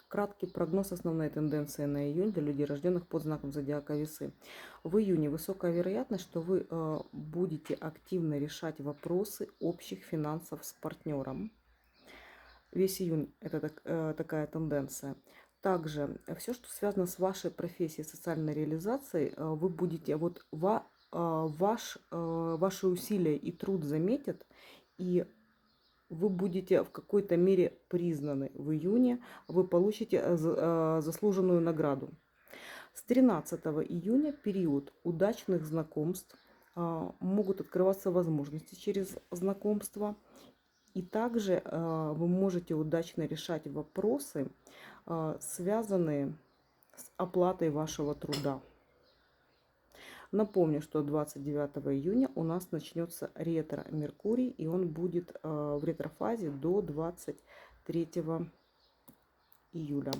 Краткий прогноз, основные тенденции на июнь для людей, рожденных под знаком зодиака Весы. В июне высокая вероятность, что вы будете активно решать вопросы общих финансов с партнером. Весь июнь это такая тенденция. Также все, что связано с вашей профессией, социальной реализацией, вы будете, ваши усилия и труд заметят, и вы будете в какой-то мере признаны в июне, вы получите заслуженную награду. С 13 июня период удачных знакомств, могут открываться возможности через знакомство. И также вы можете удачно решать вопросы, связанные с оплатой вашего труда. Напомню, что 29 июня у нас начнется ретро-Меркурий, и он будет в ретрофазе до 23 июля.